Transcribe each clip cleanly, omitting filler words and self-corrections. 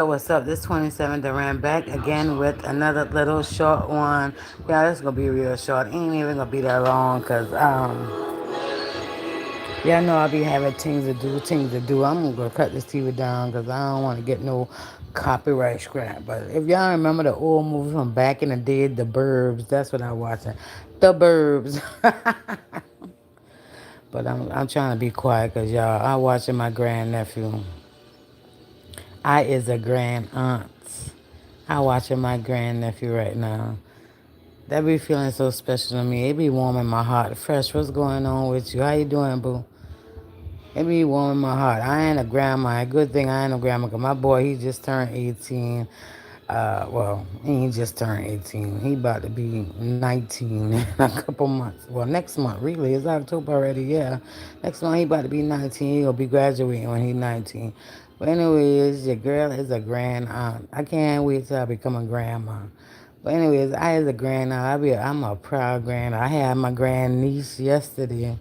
What's up? This 27 Duran back again with another little short one. Yeah, this is gonna be real short. Ain't even gonna be that long because y'all know I'll be having things to do. I'm gonna cut this TV down because I don't want to get no copyright scrap. But if y'all remember the old movie from back in the day, The Burbs, that's what I'm watching. The Burbs. But I'm trying to be quiet because y'all, I'm watching my grandnephew. I is a grand aunt. I watching my grandnephew right now. That be feeling so special to me. It be warming my heart. Fresh, what's going on with you? How you doing, boo? It be warming my heart. I ain't a grandma. Good thing I ain't a grandma. Cause my boy, he just turned 18. Well, he ain't just turned 18. He about to be 19 in a couple months. Well, next month, really. It's October already, yeah. Next month, he about to be 19. He'll be graduating when he's 19. But anyways, your girl is a grand aunt. I can't wait till I become a grandma. But anyways, I as a grand aunt, I'm a proud grand aunt. I had my grand niece yesterday.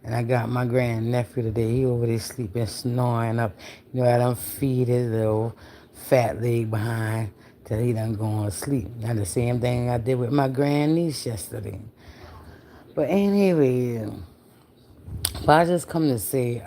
And I got my grand nephew today. He over there sleeping, snoring up. I done feed his little fat leg behind till he done going to sleep. Now the same thing I did with my grand niece yesterday. But anyway, but I just come to say,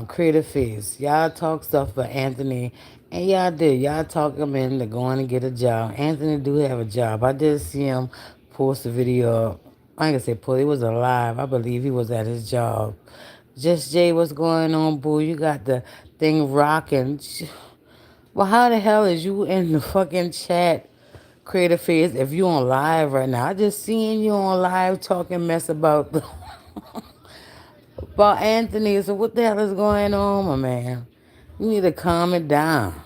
Creative Face, y'all talk stuff for Anthony, and y'all did. Y'all talk him into going to get a job. Anthony do have a job. I did see him post a video. I ain't gonna say post. It was alive. I believe he was at his job. Just Jay, what's going on, boo? You got the thing rocking. Well, how the hell is you in the fucking chat, Creative Face, if you on live right now? I just seen you on live talking mess about Anthony. So what the hell is going on, my man? You need to calm it down.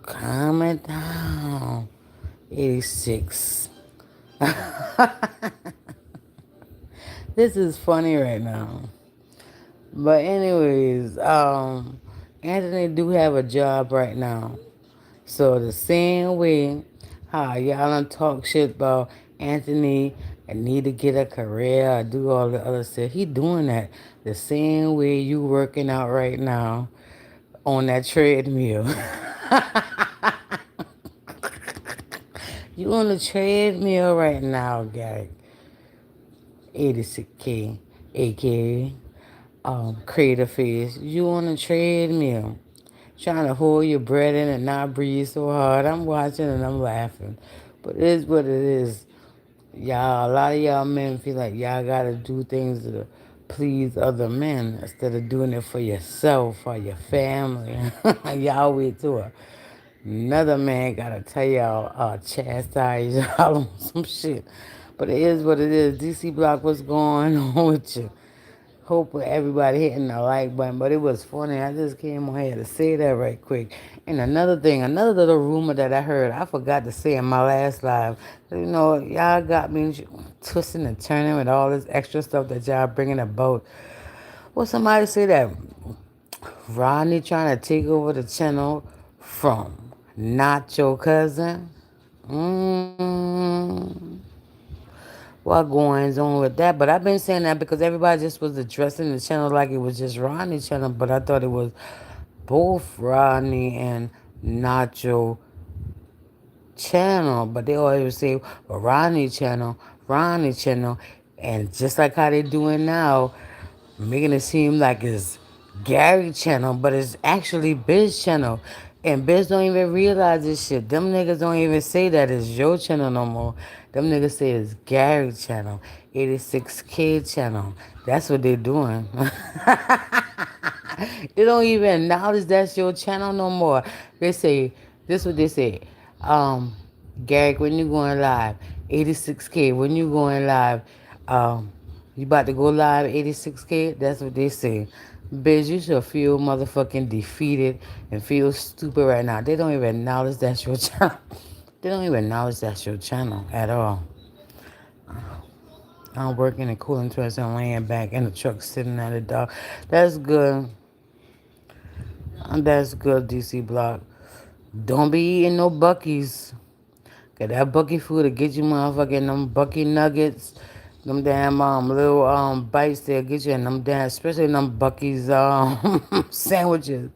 Calm it down. 86. This is funny right now. But anyways, Anthony do have a job right now. So the same way how y'all done talk shit about Anthony and need to get a career or do all the other stuff, he doing that the same way you working out right now on that treadmill. You on the treadmill right now, guy. 86K, aka Creative Face. You on the treadmill. Trying to hold your breath in and not breathe so hard. I'm watching and I'm laughing. But it is what it is. Y'all, a lot of y'all men feel like y'all gotta do things to please other men instead of doing it for yourself or your family. Y'all wait till another man gotta tell y'all, chastise y'all on some shit. But it is what it is. DC Block, what's going on with you? Hope everybody hitting the like button, but it was funny. I just came on here to say that right quick. And another thing, another little rumor that I heard, I forgot to say in my last live. Y'all got me twisting and turning with all this extra stuff that y'all bringing about. Well, somebody say that Rodney trying to take over the channel from not your cousin. Mm. What goings on with that? But I've been saying that because everybody just was addressing the channel like it was just Rodney's channel, but I thought it was both Rodney and Nacho channel. But they always say, well, Rodney channel, and just like how they doing now, making it seem like it's Gary channel, but it's actually Biz channel. And Biz don't even realize this shit. Them niggas don't even say that it's your channel no more. Them niggas say it's Gary channel, 86K channel. That's what they doing. They don't even acknowledge that's your channel no more. They say, this what they say. Um, Garrick, when you going live? 86K. When you going live? You about to go live 86K? That's what they say. Bitch, you should feel motherfucking defeated and feel stupid right now. They don't even acknowledge that's your channel. They don't even acknowledge that's your channel at all. I'm working and cooling towards and laying back in the truck sitting at the dog. That's good. That's good, DC Block. Don't be eating no Buckies. Cause that Bucky food will get you motherfucking them Bucky nuggets, them damn little bites they'll get you, and them damn, especially them Bucky's sandwiches.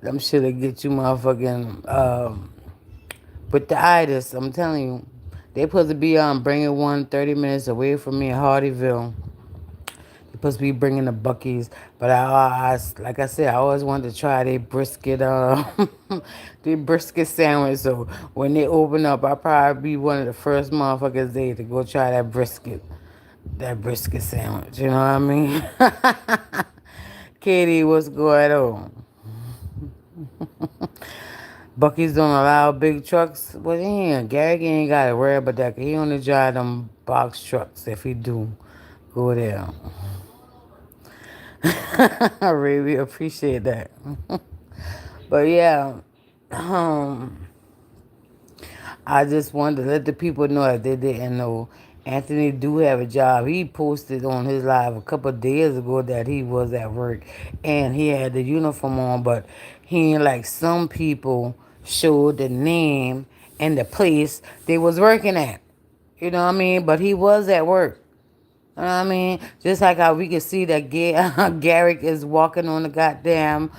Them shit'll get you motherfucking with the itis. I'm telling you, they supposed to be bringing one 30 minutes away from me in Hardyville. They supposed to be bringing the Buckies, but like I said, I always wanted to try their brisket, their brisket sandwich. So when they open up, I'll probably be one of the first motherfuckers there to go try that brisket sandwich. You know what I mean? Katie, what's going on? Bucky's don't allow big trucks. Well, Gary ain't got to worry about that. He only drive them box trucks. If he do, go there. I really appreciate that. But yeah, um, I just wanted to let the people know that they didn't know. Anthony do have a job. He posted on his live a couple of days ago that he was at work and he had the uniform on, but he ain't like some people showed the name and the place they was working at. You know what I mean? But he was at work. You know what I mean? Just like how we can see that Garrick is walking on the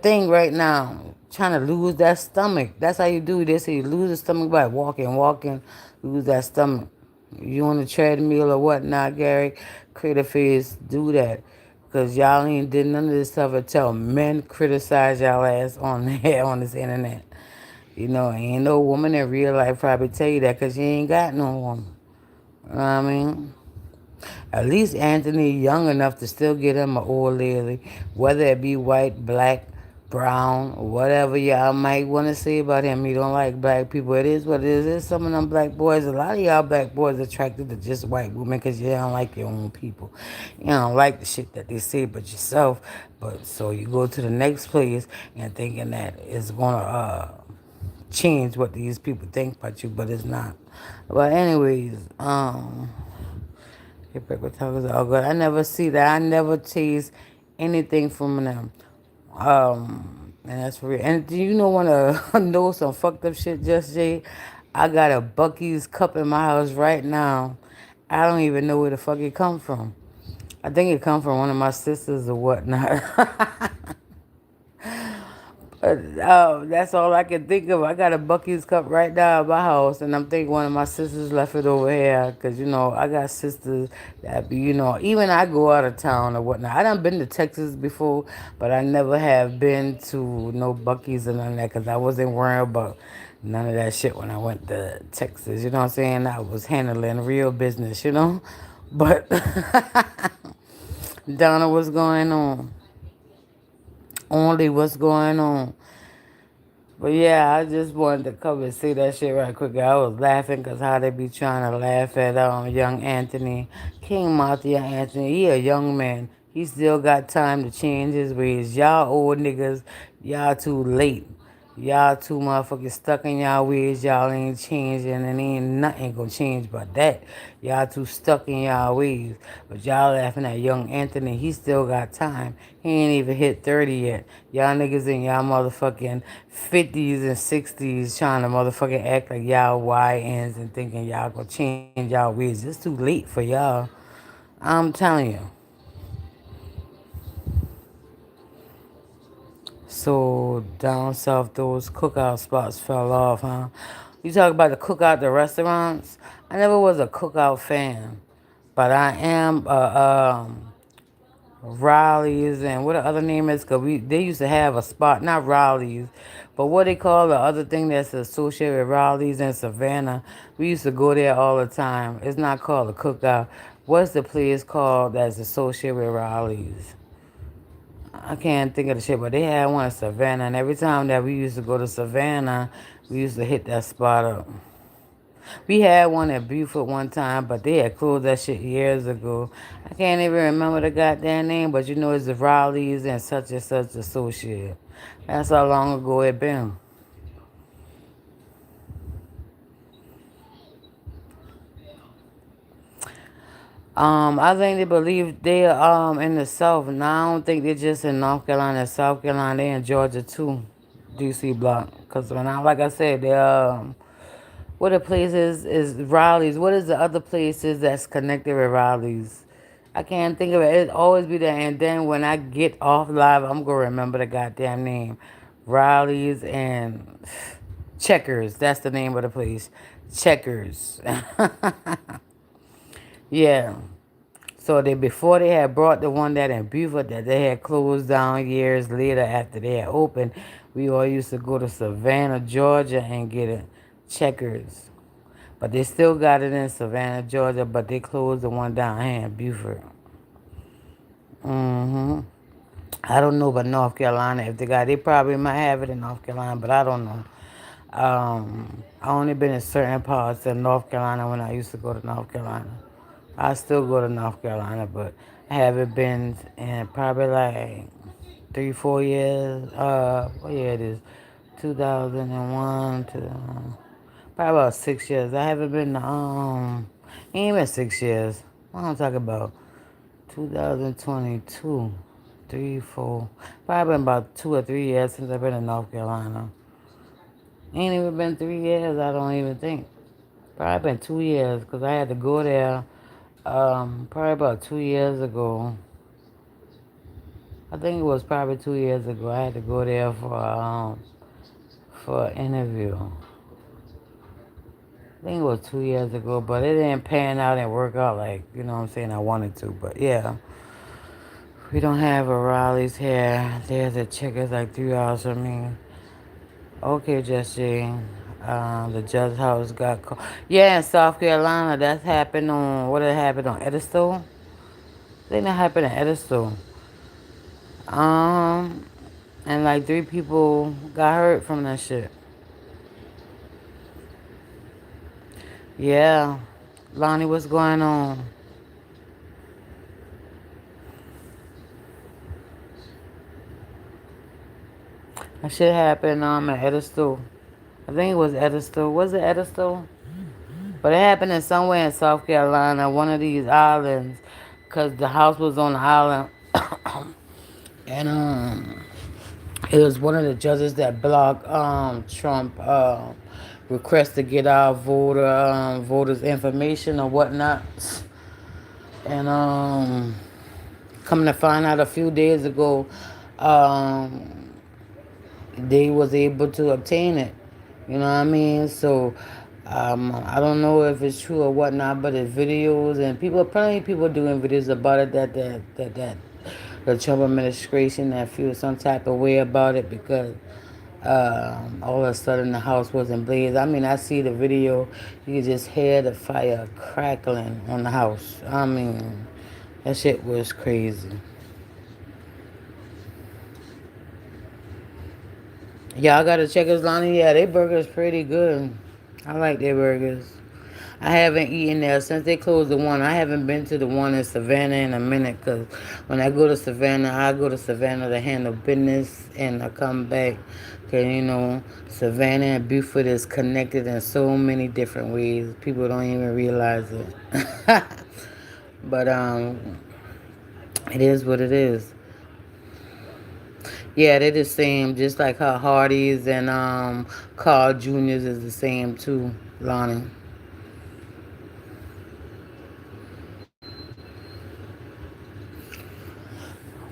thing right now, trying to lose that stomach. That's how you do this. You lose the stomach by walking, lose that stomach. You on the treadmill or whatnot, Gary, creative face, do that. Because y'all ain't did none of this stuff until men criticize y'all ass on here on this internet. You know, ain't no woman in real life probably tell you that because you ain't got no woman. You know what I mean? At least Anthony young enough to still get him an old lady, whether it be white, black, brown, whatever y'all might want to say about him. He don't like black people. It is what it is. There's some of them black boys. A lot of y'all black boys attracted to just white women because you don't like your own people. You don't like the shit that they say about yourself. But so you go to the next place and thinking that it's gonna change what these people think about you, but it's not. But anyways, paper tacos are all good. I never see that. I never taste anything from them. And that's for real. And do you know wanna know some fucked up shit, Just Jay? I got a Bucky's cup in my house right now. I don't even know where the fuck it come from. I think it come from one of my sisters or whatnot. That's all I can think of. I got a Bucky's cup right now at my house, and I'm thinking one of my sisters left it over here. Because, I got sisters that be, even I go out of town or whatnot. I done been to Texas before, but I never have been to no Bucky's or none of that because I wasn't worrying about none of that shit when I went to Texas. You know what I'm saying? I was handling real business. But, Donna, what's going on? Only what's going on. But yeah, I just wanted to come and see that shit right quick. I was laughing because how they be trying to laugh at young Anthony. King Mafia Anthony, he a young man. He still got time to change his ways. Y'all old niggas, y'all too late. Y'all too motherfucking stuck in y'all ways. Y'all ain't changing and ain't nothing gonna change but that. Y'all too stuck in y'all ways. But y'all laughing at young Anthony. He still got time. He ain't even hit 30 yet. Y'all niggas in y'all motherfucking 50s and 60s trying to motherfucking act like y'all YNs and thinking y'all gonna change y'all ways. It's too late for y'all. I'm telling you. So down south, those cookout spots fell off, huh? You talk about the cookout, the restaurants. I never was a cookout fan, but I am Rallies and what the other name is. Cause they used to have a spot, not Rallies, but what they call the other thing that's associated with Rallies in Savannah. We used to go there all the time. It's not called a cookout. What's the place called that's associated with Rallies? I can't think of the shit, but they had one in Savannah, and every time that we used to go to Savannah, we used to hit that spot up. We had one at Buford one time, but they had closed that shit years ago. I can't even remember the goddamn name, but it's the Rowleys and such associate. That's how long ago it been. I think they believe they in the South. Now I don't think they're just in North Carolina, South Carolina, they in Georgia too. DC block. Cause when like I said, they what the places is Raleigh's. What is the other places that's connected with Raleigh's? I can't think of it. It always be there. And then when I get off live, I'm gonna remember the goddamn name. Riley's and Checkers. That's the name of the place. Checkers. Yeah. So they before they had brought the one that in Beaufort that they had closed down years later after they had opened, we all used to go to Savannah, Georgia and get it. Checkers. But they still got it in Savannah, Georgia, but they closed the one down here in Beaufort. Hmm. I don't know about North Carolina. If they got, they probably might have it in North Carolina, but I don't know. I only been in certain parts of North Carolina when I used to go to North Carolina. I still go to North Carolina, but I haven't been in probably like 3, 4 years. What year it is? 2001 to probably about 6 years. I haven't been to ain't been 6 years. What I'm talking about? 2022, 3, 4. Probably been about 2 or 3 years since I've been in North Carolina. Ain't even been 3 years. I don't even think. Probably been 2 years because I had to go there. Probably about 2 years ago. I think it was probably 2 years ago. I had to go there for an interview. I think it was 2 years ago, but it didn't pan out and work out like, you know what I'm saying, I wanted to. But yeah, we don't have a Raleigh's here. There's a Checkers like 3 hours from me. Okay, Jesse. The judge house got called. Yeah, in South Carolina, that's happened on, what did it happen on Ediston? I think that happened in Ediston. Um, and like 3 people got hurt from that shit. Yeah. Lonnie, what's going on? That shit happened at Ediston. I think it was Ediston. Was it Ediston? But it happened in somewhere in South Carolina, one of these islands, because the house was on the island. And it was one of the judges that blocked Trump request to get our voters information or whatnot. And coming to find out a few days ago, um, they was able to obtain it. You know what I mean? So I don't know if it's true or whatnot, but it's videos and plenty of people doing videos about it that the Trump administration that feel some type of way about it because all of a sudden the house was in blaze. I mean, I see the video, you could just hear the fire crackling on the house. I mean, that shit was crazy. Y'all gotta check his Lonnie. Yeah, they burgers pretty good. I like their burgers. I haven't eaten there since they closed the one. I haven't been to the one in Savannah in a minute because when I go to Savannah, I go to Savannah to handle business and I come back because, Savannah and Beaufort is connected in so many different ways. People don't even realize it. But it is what it is. Yeah, they're the same, just like how Hardee's and Carl Jr.'s is the same too, Lonnie.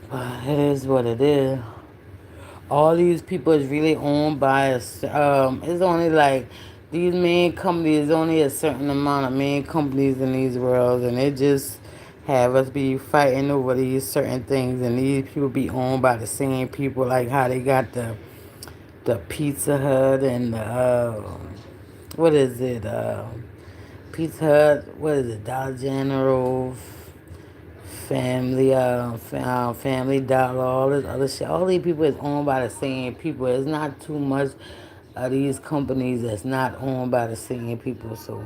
But it is what it is. All these people is really owned by us. It's only like these main companies, only a certain amount of main companies in these worlds, and they just have us be fighting over these certain things, and these people be owned by the same people, like how they got the Pizza Hut and the what is it? Pizza Hut. What is it? Dollar General, Family Dollar, all this other shit. All these people is owned by the same people. It's not too much of these companies that's not owned by the same people. So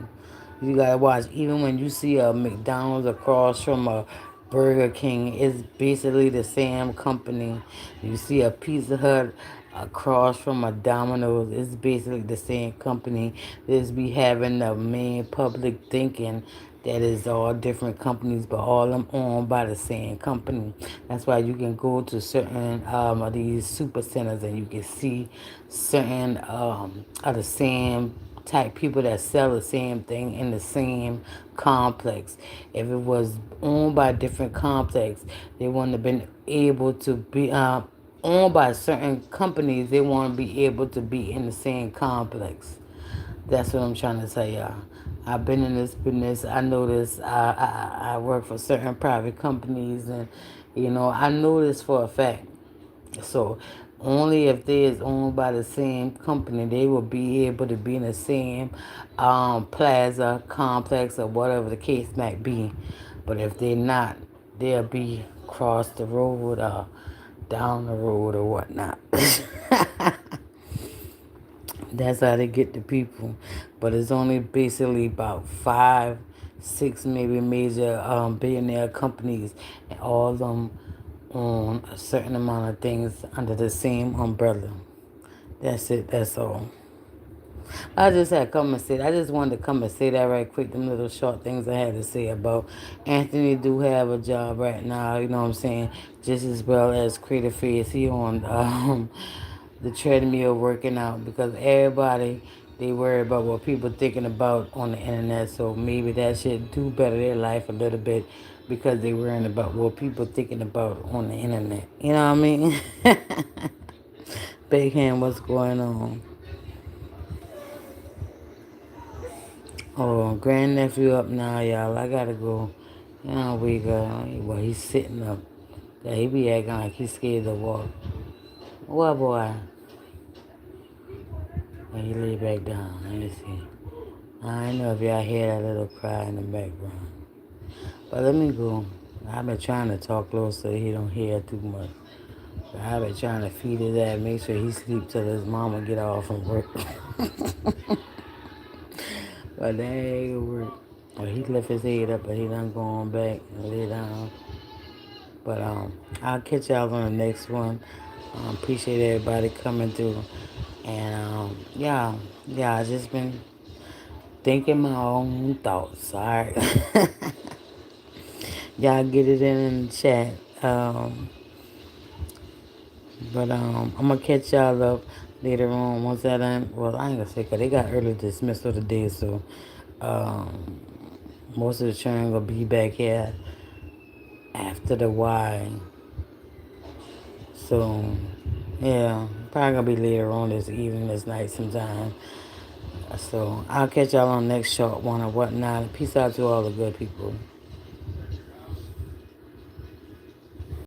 you gotta watch. Even when you see a McDonald's across from a Burger King, it's basically the same company. You see a Pizza Hut across from a Domino's, it's basically the same company. This be having the main public thinking that is all different companies, but all of them owned by the same company. That's why you can go to certain of these super centers and you can see certain of the same type people that sell the same thing in the same complex. If it was owned by a different complex, they wouldn't have been able to be owned by certain companies. They want to be able to be in the same complex. That's what I'm trying to tell y'all. I've been in this business. I know this. I work for certain private companies, and I know this for a fact. So only if they is owned by the same company, they will be able to be in the same plaza, complex, or whatever the case might be. But if they're not, they'll be across the road or down the road or whatnot. That's how they get the people. But it's only basically about 5, 6 maybe major billionaire companies, and all of them own a certain amount of things under the same umbrella. That's it. That's all. I just had come and say. I just wanted to come and say that right quick. Them little short things I had to say about Anthony. Do have a job right now. You know what I'm saying? Just as well as Creative Face. He on the treadmill working out, because everybody, they worry about what people thinking about on the internet. So maybe that should do better their life a little bit, because they worrying about what people thinking about on the internet. You know what I mean? Big hand, what's going on? Oh, grandnephew up now, y'all. I gotta go. You know, we go. Well, he's sitting up. Yeah, he be acting like he's scared to walk. What boy? Well, he lay back down. Let me see. I know if y'all hear that little cry in the background. But let me go. I've been trying to talk close so he don't hear too much. But I've been trying to feed his ass, make sure he sleep till his mama get off from work. But that ain't gonna work. Well, he lift his head up, but he done going back and lay down. But I'll catch y'all on the next one. Appreciate everybody coming through. And I just been thinking my own thoughts. All right. Y'all get it in the chat. But I'm going to catch y'all up later on. Once that well, I ain't going to say, because they got early dismissal today. So most of the children going to be back here after the Y. So, yeah, probably going to be later on this evening, this night sometime. So I'll catch y'all on the next short one or whatnot. Peace out to all the good people.